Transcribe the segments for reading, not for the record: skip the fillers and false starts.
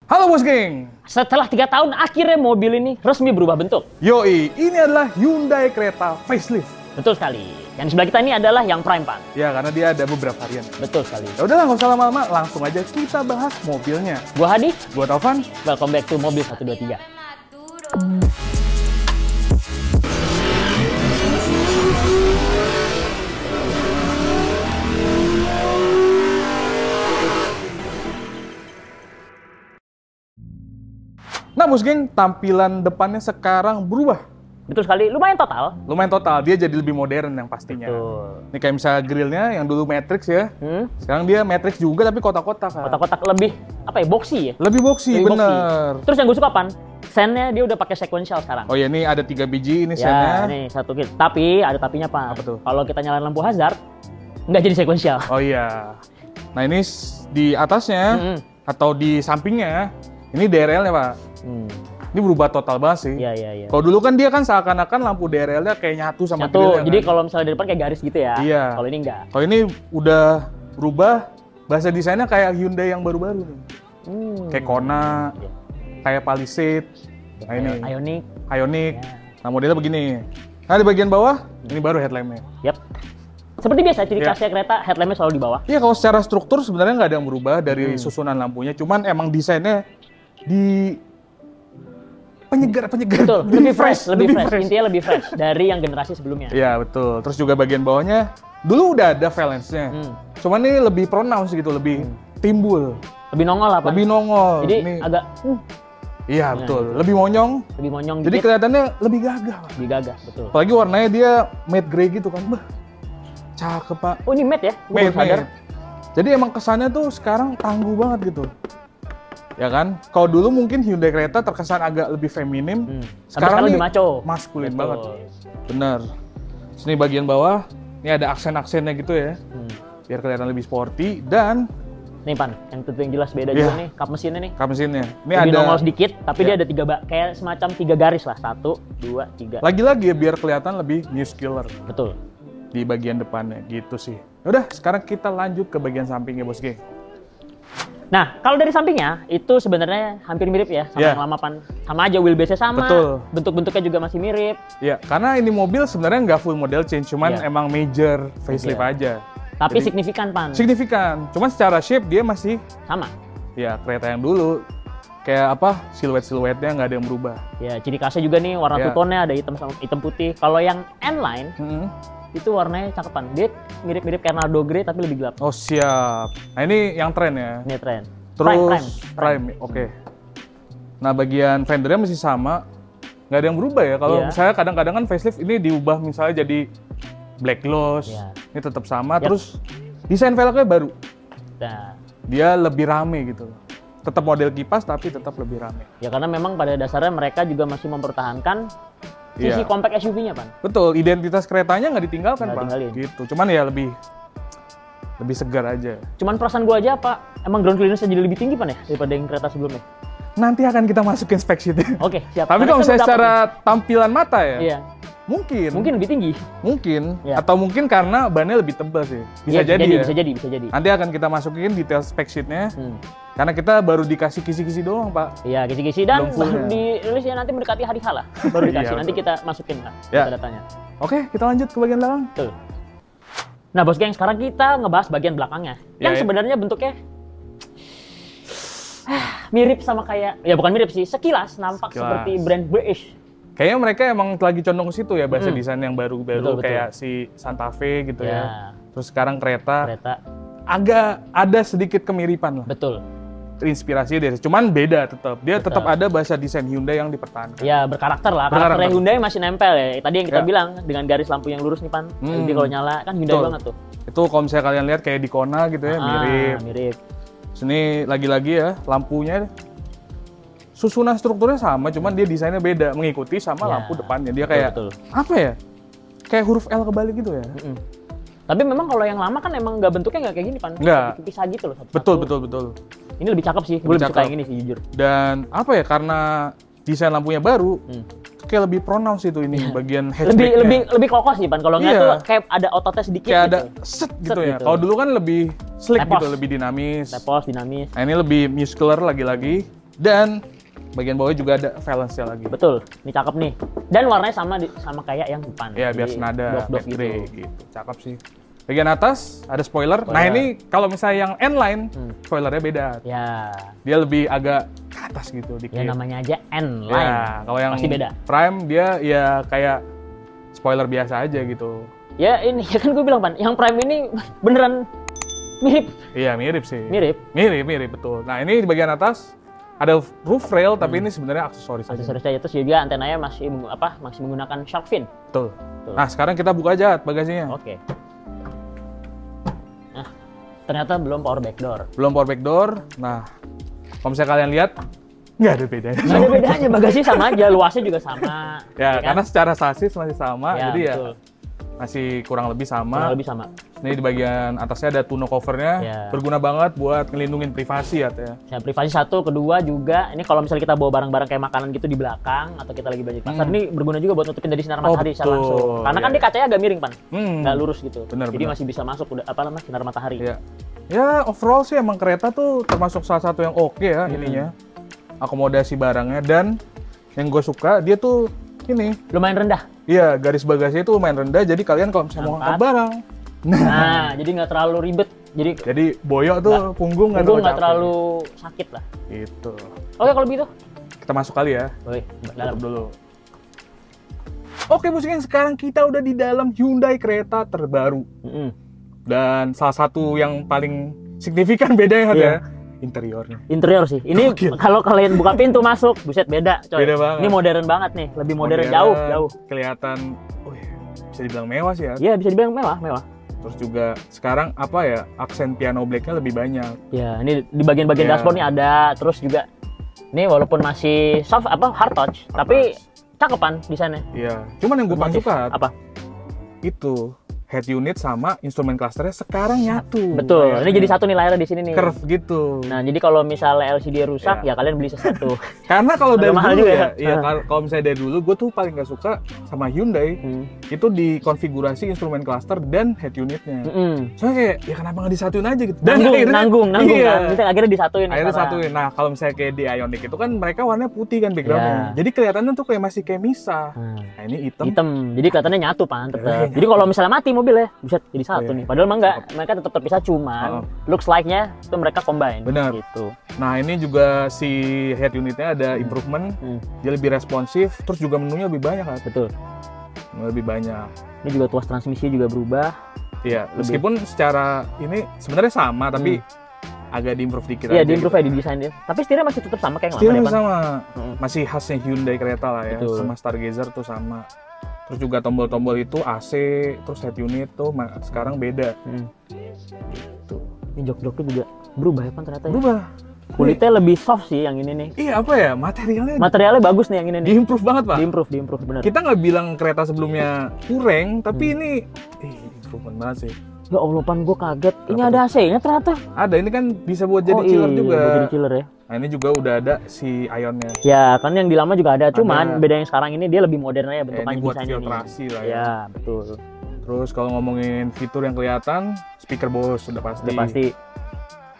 Halo Bos Geng. Setelah 3 tahun, akhirnya mobil ini resmi berubah bentuk. Yoi, ini adalah Hyundai Creta facelift. Betul sekali. Yang di sebelah kita ini adalah yang Prime, Pan. Ya, karena dia ada beberapa varian. Betul sekali. Ya udahlah, nggak usah lama-lama, langsung aja kita bahas mobilnya. Gua Hadi, Gua Taufan. welcome back to Mobil 123. Nah Bos Geng, tampilan depannya sekarang berubah. Betul sekali, lumayan total. Lumayan total, dia jadi lebih modern yang pastinya. Betul. Ini kayak misalnya grillnya yang dulu Matrix ya. Sekarang dia Matrix juga tapi kotak-kotak. Kotak-kotak lebih, apa ya, boxy ya? Lebih boxy, Lebih bener. boxy. Terus yang gue suka, Pan, sennya dia udah pakai sequential sekarang. Oh ya, ini ada 3 biji ini Ya, sennya. ini satu kit. Tapi ada tapinya, Pan. Apa tuh? Kalau kita nyalain lampu hazard, nggak jadi sequential. Oh iya. Nah ini di atasnya atau di sampingnya, ini DRL-nya Pak. Ini berubah total banget sih. Iya, iya, iya. Kalau dulu kan dia kan seakan-akan lampu DRL-nya kayak nyatu sama grillnya, Jadi kan? kalau misalnya di depan kayak garis gitu ya. Iya. Kalau ini enggak. Kalau ini udah berubah, bahasa desainnya kayak Hyundai yang baru-baru nih. Kayak Kona, Iya. kayak Palisade. Nah ini Ioniq. Ioniq. Ya. Nah modelnya begini. Nah di bagian bawah, ini baru headlampnya. Yap. Seperti biasa, ciri Iya. khasnya kereta headlampnya selalu di bawah. Iya kalau secara struktur sebenarnya nggak ada yang berubah dari susunan lampunya. Cuman emang desainnya di penyegar. Betul, lebih fresh. Intinya lebih fresh dari yang generasi sebelumnya. Iya betul. Terus juga bagian bawahnya dulu udah ada valence-nya. Cuman ini lebih pronounce gitu, lebih timbul, Lebih nongol lah, Pan. lebih nongol. Jadi Ini, agak iya betul, lebih monyong. lebih monyong Jadi dikit, kelihatannya lebih gagah, Pak. lebih gagah, betul. Apalagi warnanya dia matte grey gitu kan. Bah, cakep Pak. Oh, ini matte ya? Gua Matte, baru sadar. matte. Jadi emang kesannya tuh sekarang tangguh banget gitu. Ya kan? Kalau dulu mungkin Hyundai Creta terkesan agak lebih feminim. Sekarang lebih nih maco. maskulin Betul. banget. Bener. Terus ini bagian bawah, ini ada aksen-aksennya gitu ya. Biar kelihatan lebih sporty. Dan Nih, Pan, yang tentu yang jelas beda Iya. juga nih, kap mesinnya nih. kap mesinnya. Ini Lebih ada nongol sedikit, tapi Ya. dia ada kayak semacam 3 garis lah. 1, 2, 3. lagi-lagi ya biar kelihatan lebih muscular Betul. di bagian depannya gitu sih. Udah, sekarang kita lanjut ke bagian sampingnya Bos Geng. Nah, kalau dari sampingnya, itu sebenarnya hampir mirip ya sama Iya. yang lama, Pan. Sama aja, wheelbase-nya sama, Betul. bentuk-bentuknya juga masih mirip. Ya, karena ini mobil sebenarnya nggak full model change, cuman Iya. emang major facelift Iya. aja. Tapi Jadi, signifikan, Pan. signifikan. Cuman secara shape dia masih Sama. ya kereta yang dulu. Kayak apa, siluet-siluetnya nggak ada yang berubah. Ya, ciri khasnya juga nih warna Iya. two-tone-nya ada hitam sama hitam putih. Kalau yang N-Line itu warnanya cakepan. Dia mirip-mirip kayak Nardo Grey tapi lebih gelap. Oh siap. Nah ini yang tren ya. Ini tren. Terus Prime. Oke. Nah bagian fendernya masih sama, nggak ada yang berubah ya. Kalau Iya. misalnya kadang-kadang kan facelift ini diubah misalnya jadi black gloss, Iya. ini tetap sama. Yap. Terus desain velgnya baru, Nah, dia lebih rame gitu. Tetap model kipas tapi tetap lebih rame. ya karena memang pada dasarnya mereka juga masih mempertahankan sisi Iya. compact SUV-nya, Pan. Betul, identitas keretanya nggak ditinggalkan Nggak Pak. tinggalin. Gitu. Cuman ya lebih segar aja. Cuman perasaan gua aja, Pak, emang ground clearance jadi lebih tinggi, Pan, ya daripada yang kereta sebelumnya. Nanti akan kita masukin spek sheet-nya. Oke, siap. Tapi Karena kalau kita misalnya belum secara dapat tampilan mata ya, nih. Iya. mungkin Lebih tinggi. Iya. Atau mungkin karena bannya lebih tebal sih. Bisa Iya, jadi ya. bisa jadi. Nanti akan kita masukin detail spek sheet-nya. Hmm. Karena kita baru dikasih kisi-kisi doang, Pak. Iya, kisi-kisi dan Belum fullnya. dirilisnya nanti mendekati hari H lah. Baru dikasih. Iya, Nanti betul. kita masukin lah Ya. datanya. Oke, kita lanjut ke bagian belakang. Betul. Nah, Bos Geng, sekarang kita ngebahas bagian belakangnya. Ya, Yang ya. sebenarnya bentuknya mirip sama kayak, ya bukan mirip sih, sekilas nampak Sekilas. seperti brand British. Kayaknya mereka emang lagi condong ke situ ya, bahasa desain yang baru-baru Betul, kayak si Santa Fe gitu Ya. ya. Terus sekarang kereta Kereta, agak ada sedikit kemiripan lah. betul. Inspirasi dari, cuman beda tetap. Dia tetap Tetap. ada bahasa desain Hyundai yang dipertahankan. Ya, berkarakter lah. Berkarakter. Karakternya Hyundai masih nempel ya. Tadi yang kita Ya. bilang, dengan garis lampu yang lurus nih, Pan. Jadi kalau nyala, kan Hyundai Betul. banget tuh. Itu kalau misalnya kalian lihat kayak di Kona gitu ya, mirip. Mirip. Sini lagi-lagi ya, lampunya susunan strukturnya sama, cuman dia desainnya beda, mengikuti sama Ya. lampu depannya. Dia kayak Betul. apa ya? Kayak huruf L kebalik gitu ya. Tapi memang kalau yang lama kan emang nggak bentuknya nggak kayak gini, Pan. Nggak. Pisah gitu loh. satu-satu. Betul. Ini lebih cakep sih. Gue Lebih lebih suka cakep. yang ini sih, jujur. Dan apa ya? Karena desain lampunya baru, kayak lebih pronounce itu ini bagian hatchbacknya. Lebih kokoh sih, Pan. Kalau nggak Iya. tuh kayak ada ototnya sedikit. Kayak gitu. ada set gitu Set ya. gitu. Kalau dulu kan lebih slick Tepos. gitu, lebih dinamis. Tepos, dinamis. Nah ini lebih muscular lagi-lagi. Dan bagian bawahnya juga ada valance-nya lagi. Betul, ini cakep nih. Dan warnanya sama kayak yang depan. Ya, biar senada, dot matte gray gitu. Cakep sih. Bagian atas ada spoiler. Nah ini kalau misalnya yang N-Line, spoilernya beda. Ya. Dia lebih agak ke atas gitu dikit. Ya namanya aja N-Line. Ya, kalau yang pasti beda. Prime dia ya kayak spoiler biasa aja gitu. Ya ini ya kan gue bilang Pan, yang Prime ini beneran mirip. Iya mirip sih. Mirip Betul. Nah ini di bagian atas ada roof rail tapi ini sebenarnya aksesoris. Aksesoris aja, terus juga antenanya masih menggunakan shark fin. Betul. Nah sekarang kita buka aja bagasinya. Oke. Nah ternyata belum power back door. Belum power back door. Nah kalau misalnya kalian lihat nggak ada bedanya. Nggak ada bedanya, bagasi sama aja, luasnya juga sama. Ya, kan? karena secara sasis masih sama, Ya, jadi betul. ya masih kurang lebih sama. Kurang lebih sama. Ini di bagian atasnya ada tonneau covernya, Ya. berguna banget buat ngelindungin privasi ya. Ya, privasi satu, kedua juga ini kalau misalnya kita bawa barang-barang kayak makanan gitu di belakang atau kita lagi belanja di pasar, ini berguna juga buat nutupin dari sinar matahari secara betul. langsung. Karena kan Ya. dia kacanya agak miring Pan, nggak lurus gitu. Benar, jadi benar. masih bisa masuk sinar matahari. Ya. Ya, overall sih emang kereta tuh termasuk salah satu yang oke ya ininya. Akomodasi barangnya, dan yang gue suka dia tuh ini. Lumayan rendah. Iya, garis bagasinya itu lumayan rendah, jadi kalian kalau misalnya mau angkat barang, Nah, jadi nggak terlalu ribet. jadi boyok tuh punggung nggak nggak capek. terlalu sakit lah. Gitu. Oke kalau begitu. Kita masuk kali ya. Oke, dalam Tutup dulu. Oke, musiknya sekarang kita udah di dalam Hyundai kereta terbaru. Dan salah satu yang paling signifikan bedanya Iya. ya, interiornya. Interior sih. Ini kalau kalian buka pintu masuk, buset beda, coy. Beda banget. Ini modern banget nih, lebih modern jauh. Kelihatan, bisa dibilang mewah sih ya. Iya, bisa dibilang mewah. Terus juga sekarang apa ya, aksen piano blacknya lebih banyak. Ya, ini di bagian-bagian Iya. dashboard nih ada, terus juga ini walaupun masih soft hard touch, tapi cakepan desainnya. Iya. Cuman yang gue paling suka Apa? itu head unit sama instrumen clusternya sekarang nyatu. Betul. Layarnya. Ini jadi satu nih layarnya di sini nih. Curve gitu. Nah, jadi kalau misalnya LCD rusak, ya kalian beli satu. Karena kalau dari mahal dulu juga ya, kalau misalnya dari dulu gue tuh paling gak suka sama Hyundai itu di konfigurasi instrumen cluster dan head unitnya. Soalnya kayak ya kenapa nggak disatuin aja gitu? Nanggung iya. kan. Kita akhirnya disatuin. Akhirnya sekarang. satuin. Nah kalau misalnya kayak di Ioniq itu kan mereka warnanya putih kan backgroundnya. Jadi kelihatannya tuh kayak masih kayak misah. Nah ini hitam. Jadi kelihatannya nyatu Pan tetap. Jadi kalau misalnya mati mobilnya bisa jadi satu nih. Padahal mah enggak, mereka tetap terpisah, cuman looks like-nya itu mereka combine. Benar. Gitu. Nah ini juga si head unitnya ada improvement. Dia lebih responsif. Terus juga menunya lebih banyak kan? Betul. Lebih banyak. Ini juga tuas transmisi juga berubah. Iya. Meskipun secara ini sebenarnya sama tapi agak diimprove dikit. Iya, aja diimprove gitu. ya di desain dia. Tapi setirnya masih tetap sama kayak yang Setirnya lama sama. Masih khasnya Hyundai kereta lah ya. Betul. Sama Stargazer tuh sama. Terus juga tombol-tombol itu AC, terus head unit tuh sekarang beda. Tuh. Ini jok-joknya juga berubah ya Pan ternyata ya. Berubah. Kulitnya lebih soft sih yang ini nih. Iya apa ya, Materialnya bagus nih yang ini nih. diimprove banget pak. Diimprove bener. Kita nggak bilang kereta sebelumnya kurang, tapi ini improvement banget sih. Ya Allah Pan, gue kaget. Ini ada AC-nya ternyata. Ada, ini kan bisa buat jadi chiller juga. Buat jadi chiller ya. Nah ini juga udah ada si Ionnya. Ya kan yang di lama juga ada, cuman beda yang sekarang ini dia lebih modern aja bentukannya, Ini buat desainnya filtrasi nih. lah ya. Ya betul. Terus kalau ngomongin fitur yang kelihatan, speaker Bose udah pasti. Udah pasti.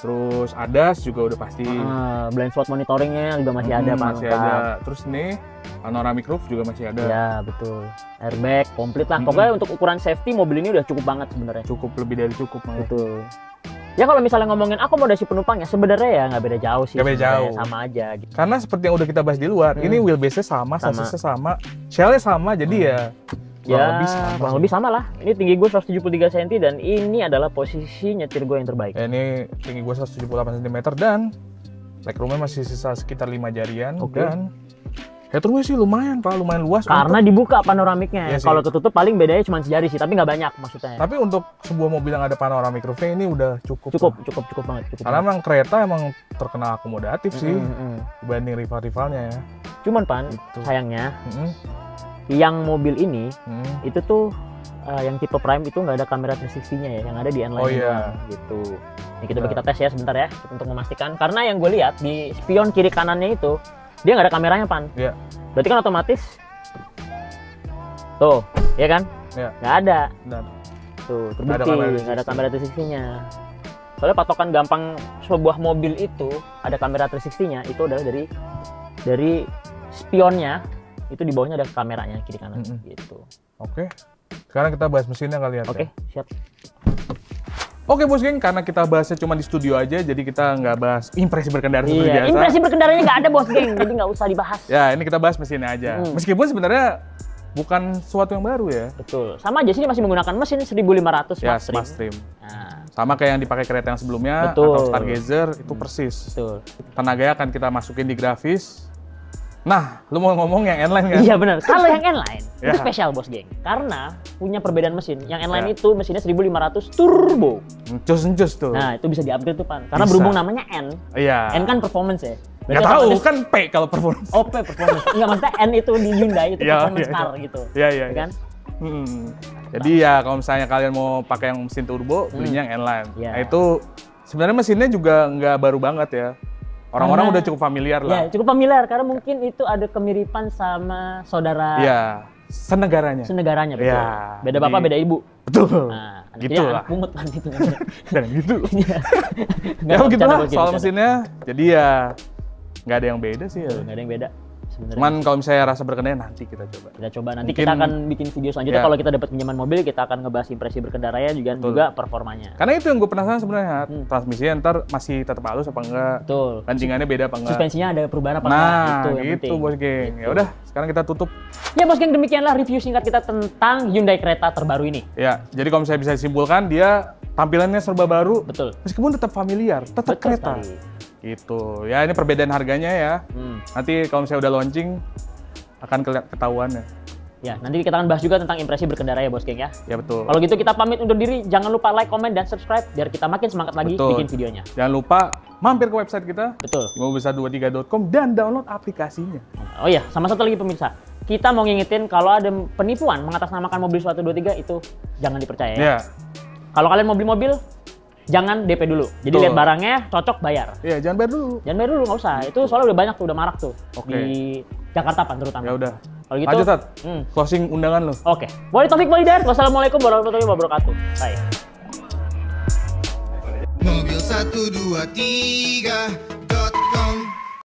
Terus ADAS juga udah pasti. Blind spot monitoringnya juga masih ada Pak. Masih ada. Terus nih panoramic roof juga masih ada. Ya betul. Airbag komplit lah. Pokoknya untuk ukuran safety mobil ini udah cukup banget sebenarnya. Cukup, lebih dari cukup malah. Betul. Ya kalau misalnya ngomongin akomodasi penumpangnya sebenarnya ya nggak beda jauh sih. Nggak beda sebenarnya. jauh. Sama aja gitu. Karena seperti yang udah kita bahas di luar, ini wheelbase-nya sama, sassisnya sama, shell-nya sama, jadi ya kurang lebih sama lah. Ini tinggi gue 173 cm dan ini adalah posisi nyetir gue yang terbaik. Ya, ini tinggi gue 178 cm dan legroom-nya masih sisa sekitar 5 jarian. Dan headroom-nya sih lumayan pak, lumayan luas. Karena dibuka panoramiknya. Iya Kalau ketutup paling bedanya cuma sejari sih, tapi nggak banyak maksudnya. Tapi untuk sebuah mobil yang ada panoramic roof-nya ini udah cukup. Cukup banget. Karena emang kereta emang terkenal akomodatif sih dibanding rival-rivalnya ya. Cuman Pan, sayangnya yang mobil ini itu tuh yang tipe Prime itu nggak ada kamera 360-nya ya, yang ada di N-Line gitu. Ini kita tes ya sebentar ya untuk memastikan. Karena yang gue lihat di spion kiri kanannya itu dia nggak ada kameranya Pan. Iya. Berarti kan otomatis tuh, ya kan? Iya. Nggak ada. Benar. Tuh, terbukti nggak ada kamera 360-nya. Soalnya patokan gampang sebuah mobil itu ada kamera 360-nya itu adalah dari spionnya, itu di bawahnya ada kameranya kiri kanan gitu. Oke. Sekarang kita bahas mesinnya kali ya. Oke, siap. Oke bos geng, karena kita bahasnya cuma di studio aja, jadi kita nggak bahas impresi berkendara seperti biasa. Impresi berkendaranya nggak ada bos geng, jadi nggak usah dibahas. Ya, ini kita bahas mesinnya aja. Meskipun sebenarnya bukan sesuatu yang baru ya. Betul. Sama aja sih, masih menggunakan mesin 1500 ya, Smart Stream. Nah. Sama kayak yang dipakai kereta yang sebelumnya, Betul. atau Stargazer, itu persis. Betul. Tenaganya akan kita masukin di grafis. Nah, lu mau ngomong yang N-Line kan? Iya benar. Kalau yang N-Line itu spesial bos geng, karena punya perbedaan mesin. Yang N-Line itu mesinnya 1500 turbo. Encus tuh. Nah, itu bisa di-upgrade tuh Pan. Karena berhubung namanya N. Iya. N kan performance ya. Nggak tahu, kan P kalau performance. Oh, P performance. Enggak, maksudnya N itu di Hyundai itu performance car gitu. Iya. Kan? Jadi ya kalau misalnya kalian mau pakai yang mesin turbo, belinya yang N-Line. Nah, itu sebenarnya mesinnya juga nggak baru banget ya. Orang-orang udah cukup familiar lah. Ya, cukup familiar karena mungkin itu ada kemiripan sama saudara. Iya, senegaranya. Senegaranya, betul. Ya, beda bapak, beda ibu. Betul. Nah, gitu lah. Pungut kan itu. Dan gitu. Ya begitu lah soal mesinnya. Jadi ya nggak ada yang beda sih ya. Nggak ada yang beda. Sebenarnya. Cuman kalau misalnya rasa berkendara nanti kita coba. Nanti kita akan bikin video selanjutnya kalau kita dapat pinjaman mobil, kita akan ngebahas impresi berkendaranya juga performanya. Karena itu yang gue penasaran sebenarnya, transmisinya ntar masih tetap halus apa enggak? Betul. Bantingannya beda apa enggak? Suspensinya ada perubahan apa enggak? Nah, gitu bos geng. Ya udah, sekarang kita tutup. Ya bos geng, demikianlah review singkat kita tentang Hyundai Creta terbaru ini. Ya, jadi kalau misalnya bisa disimpulkan dia tampilannya serba baru. Betul. Meskipun tetap familiar, tetap kereta. Gitu. Ya ini perbedaan harganya ya. Nanti kalau misalnya udah launching akan ketahuan ya. Ya, nanti kita akan bahas juga tentang impresi berkendara ya bos geng ya. Ya betul. Kalau gitu kita pamit undur diri. Jangan lupa like, comment, dan subscribe biar kita makin semangat lagi bikin videonya. Jangan lupa mampir ke website kita. Betul. Mobilbesar23.com dan download aplikasinya. Oh iya, sama satu lagi pemirsa. Kita mau ngingetin kalau ada penipuan mengatasnamakan mobil 123 itu jangan dipercaya ya. Kalau kalian mau beli mobil, jangan DP dulu. Jadi lihat barangnya, cocok, bayar. Iya, jangan bayar dulu. Jangan bayar dulu, nggak usah. Itu soalnya udah banyak tuh, udah marak tuh. Di Jakarta Pan terutama. Ya udah. Kalau gitu, lanjut, closing undangan lo. Oke. Wali Taufik Walhidayat. Wassalamualaikum warahmatullahi wabarakatuh. Bye. Mobil 1, 2, 3